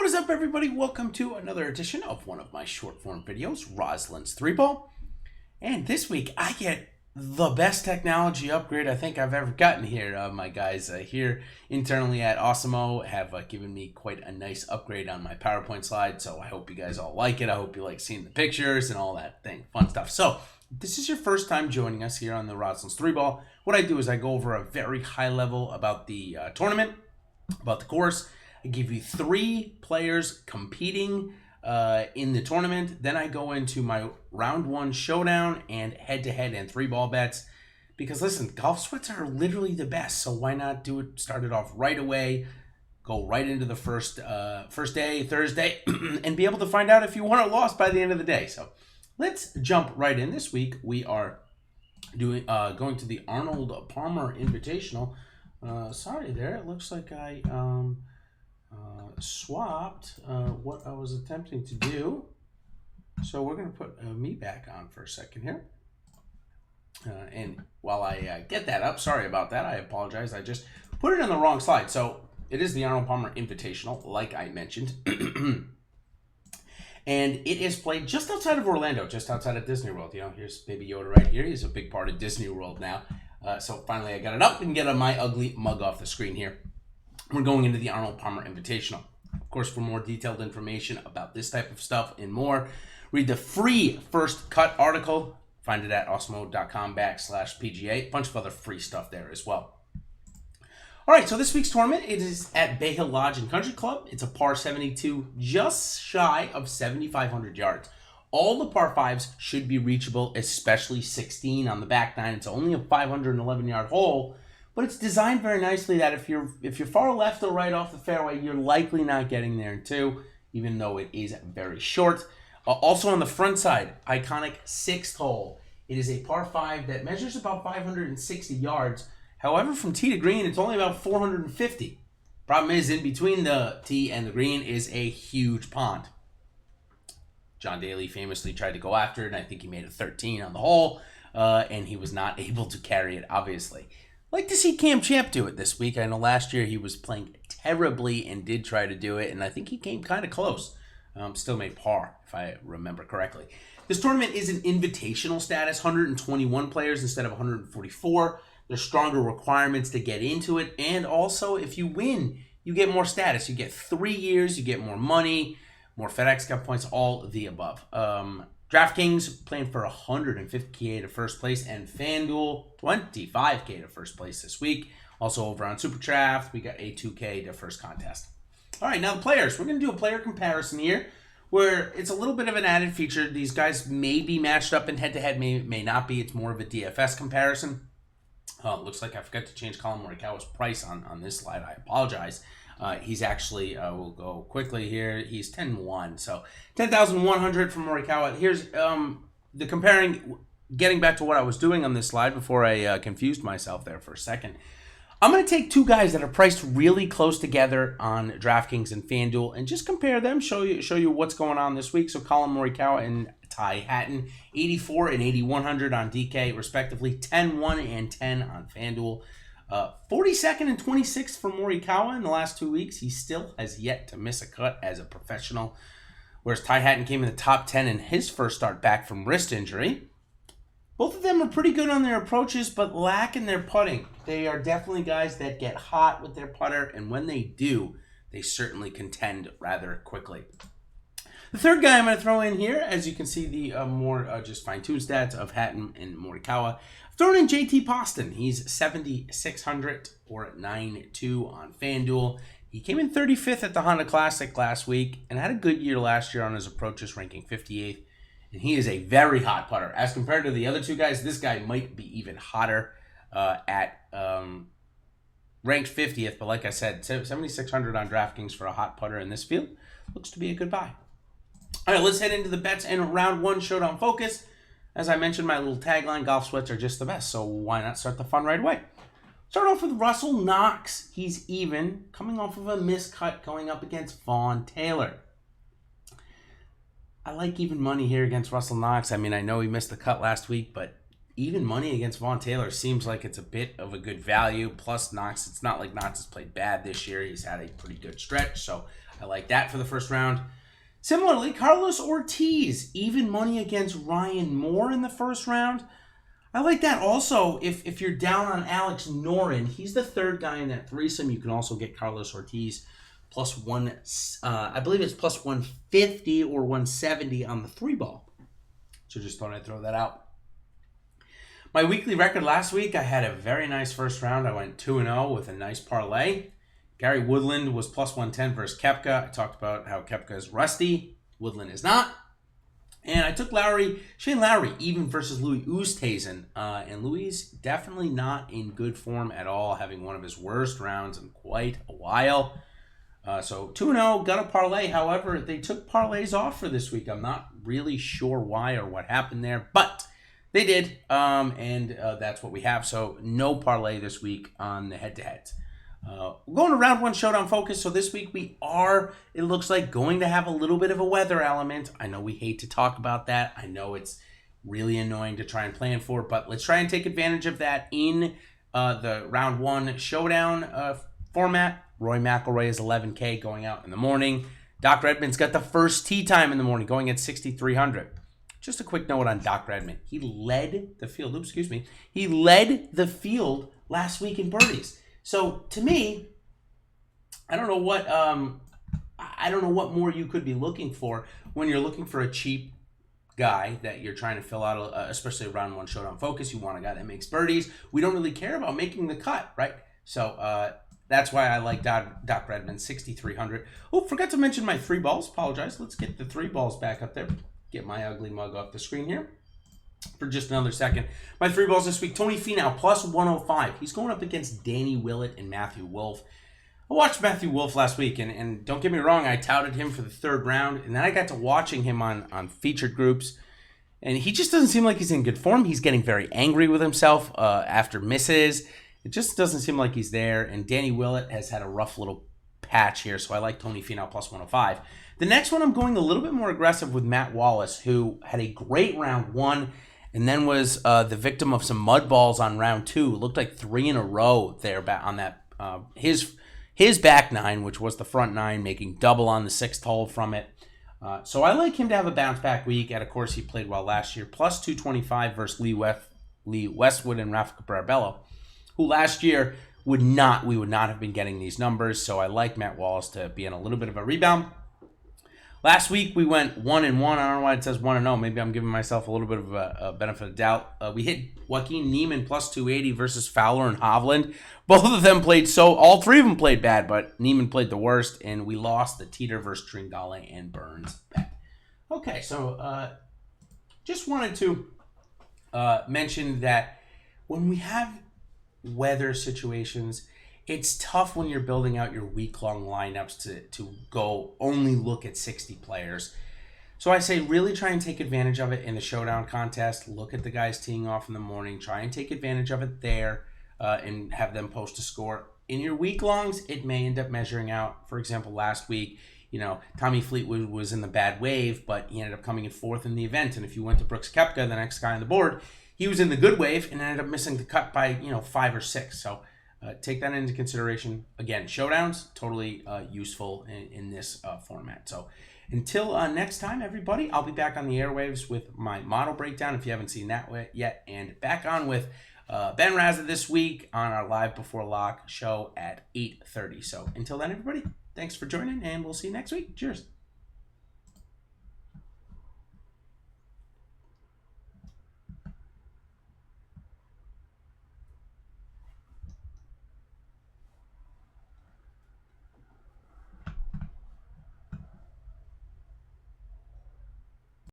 What is up, everybody? Welcome to another edition of one of my short form videos, Rouslin's 3-Ball. And this week, I get the best technology upgrade I think I've ever gotten here. My guys here internally at Awesemo have given me quite a nice upgrade on my PowerPoint slide, so I hope you guys all like it. I hope you like seeing the pictures and all that fun stuff. So, if this is your first time joining us here on the Rouslin's 3-Ball, what I do is I go over a very high level about the tournament, about the course. I give you 3 players competing in the tournament. Then I go into my round 1 showdown and head-to-head and 3-ball bets. Because listen, golf sweats are literally the best. So why not start it off right away, go right into the first day, Thursday, and be able to find out if you won or lost by the end of the day. So let's jump right in. This week we are going to the Arnold Palmer Invitational. Sorry there, it looks like I swapped what I was attempting to do. So we're going to put me back on for a second here. And while I get that up, sorry about that. I apologize. I just put it on the wrong slide. So it is the Arnold Palmer Invitational, like I mentioned. And it is played just outside of Orlando, just outside of Disney World. You know, here's Baby Yoda right here. He's a big part of Disney World now. So finally I got it up and get my ugly mug off the screen here. We're going into the Arnold Palmer Invitational. Of course, for more detailed information about this type of stuff and more, read the free First Cut article. Find it at awesemo.com/PGA. A bunch of other free stuff there as well. All right, so this week's tournament, it is at Bay Hill Lodge and Country Club. It's a par 72, just shy of 7,500 yards. All the par 5s should be reachable, especially 16 on the back nine. It's only a 511-yard hole. But it's designed very nicely that if you're far left or right off the fairway, you're likely not getting there in 2, even though it is very short. Also on the front side, iconic 6th hole. It is a par 5 that measures about 560 yards. However, from tee to green, it's only about 450. Problem is, in between the tee and the green is a huge pond. John Daly famously tried to go after it, and I think he made a 13 on the hole, and he was not able to carry it, obviously. Like to see Cam Champ do it this week. I know last year he was playing terribly and did try to do it, and I think he came kind of close. Still made par, if I remember correctly. This tournament is an invitational status, 121 players instead of 144. There's stronger requirements to get into it, and also if you win, you get more status. You get 3 years, you get more money, more FedEx Cup points, all of the above. DraftKings playing for $150K to first place, and FanDuel $25K to first place this week. Also over on SuperDraft, we got a $2K to first contest. All right, now the players. We're going to do a player comparison here, where it's a little bit of an added feature. These guys may be matched up in head-to-head, may not be. It's more of a DFS comparison. Looks like I forgot to change Colin Morikawa's price on this slide. I apologize. He's actually, we'll go quickly here. He's 10-1, so 10,100 from Morikawa. Here's the comparing, getting back to what I was doing on this slide before I confused myself there for a second. I'm going to take 2 guys that are priced really close together on DraftKings and FanDuel and just compare them, show you what's going on this week. So Colin Morikawa and Ty Hatton, 84 and 8,100 on DK, respectively, 10-1 and 10 on FanDuel. 42nd and 26th for Morikawa in the last 2 weeks. He still has yet to miss a cut as a professional, whereas Ty Hatton came in the top 10 in his first start back from wrist injury. Both of them are pretty good on their approaches, but lack in their putting. They are definitely guys that get hot with their putter, and when they do, they certainly contend rather quickly. The third guy I'm going to throw in here, as you can see the more just fine-tuned stats of Hatton and Morikawa, I've thrown in JT Poston. He's 7,600 or 9.2 on FanDuel. He came in 35th at the Honda Classic last week and had a good year last year on his approaches, ranking 58th. And he is a very hot putter. As compared to the other 2 guys, this guy might be even hotter at ranked 50th. But like I said, 7,600 on DraftKings for a hot putter in this field looks to be a good buy. All right, let's head into the bets and round 1 showdown focus. As I mentioned, my little tagline, golf sweats are just the best, so why not start the fun right away? Start off with Russell Knox. He's even, coming off of a miscut going up against Vaughn Taylor. I like even money here against Russell Knox. I mean, I know he missed the cut last week, but even money against Vaughn Taylor seems like it's a bit of a good value. Plus, Knox, it's not like Knox has played bad this year. He's had a pretty good stretch, so I like that for the first round. Similarly, Carlos Ortiz, even money against Ryan Moore in the first round. I like that also. If you're down on Alex Noren, he's the third guy in that threesome. You can also get Carlos Ortiz plus one. I believe it's plus 150 or 170 on the 3-ball. So just thought I'd throw that out. My weekly record last week, I had a very nice first round. I went 2-0 with a nice parlay. Gary Woodland was plus 110 versus Koepka. I talked about how Koepka is rusty. Woodland is not. And I took Shane Lowry, even versus Louis Oosthuizen. And Louis definitely not in good form at all, having one of his worst rounds in quite a while. So 2-0, got a parlay. However, they took parlays off for this week. I'm not really sure why or what happened there, but they did. And that's what we have. So no parlay this week on the head-to-heads. We're going to round one showdown focus. So this week we are, it looks like, going to have a little bit of a weather element. I know we hate to talk about that. I know it's really annoying to try and plan for, but let's try and take advantage of that in the round one showdown format. Roy McIlroy is 11K going out in the morning. Dr. Edmond's got the first tee time in the morning going at 6,300. Just a quick note on Dr. Edmond. He led the field. He led the field last week in birdies. So to me, I don't know what more you could be looking for when you're looking for a cheap guy that you're trying to fill out, especially a round one showdown focus. You want a guy that makes birdies. We don't really care about making the cut, right? So that's why I like Dr. Edmond, 6,300. Oh, forgot to mention my 3-balls. Apologize. Let's get the 3-balls back up there. Get my ugly mug off the screen here for just another second. My 3-balls this week, Tony Finau, plus 105. He's going up against Danny Willett and Matthew Wolff. I watched Matthew Wolff last week, and don't get me wrong, I touted him for the third round, and then I got to watching him on featured groups, and he just doesn't seem like he's in good form. He's getting very angry with himself after misses. It just doesn't seem like he's there, and Danny Willett has had a rough little patch here, so I like Tony Finau plus 105. The next one, I'm going a little bit more aggressive with Matt Wallace, who had a great round one, and then was the victim of some mud balls on round two. It looked like 3 in a row there on that his back nine, which was the front nine, making double on the 6th hole from it. So I like him to have a bounce back week at a course he played well last year, plus 225 versus Lee Westwood and Rafa Cabrera, who last year we would not have been getting these numbers. So I like Matt Wallace to be in a little bit of a rebound. Last week, we went 1-1. I don't know why it says 1-0. Maybe I'm giving myself a little bit of a benefit of doubt. We hit Joaquin Niemann plus 280 versus Fowler and Hovland. Both of them played all three of them played bad, but Niemann played the worst, and we lost the Teeter versus Tringale and Burns bet. Okay, so just wanted to mention that when we have weather situations, it's tough when you're building out your week-long lineups to go only look at 60 players. So I say really try and take advantage of it in the showdown contest. Look at the guys teeing off in the morning. Try and take advantage of it there and have them post a score. In your week-longs, it may end up measuring out. For example, last week, Tommy Fleetwood was in the bad wave, but he ended up coming in 4th in the event. And if you went to Brooks Koepka, the next guy on the board, he was in the good wave and ended up missing the cut by 5 or 6. So take that into consideration. Again, showdowns, totally useful in this format. So until next time, everybody, I'll be back on the airwaves with my model breakdown if you haven't seen that yet. And back on with Ben Razza this week on our Live Before Lock show at 8:30. So until then, everybody, thanks for joining, and we'll see you next week. Cheers.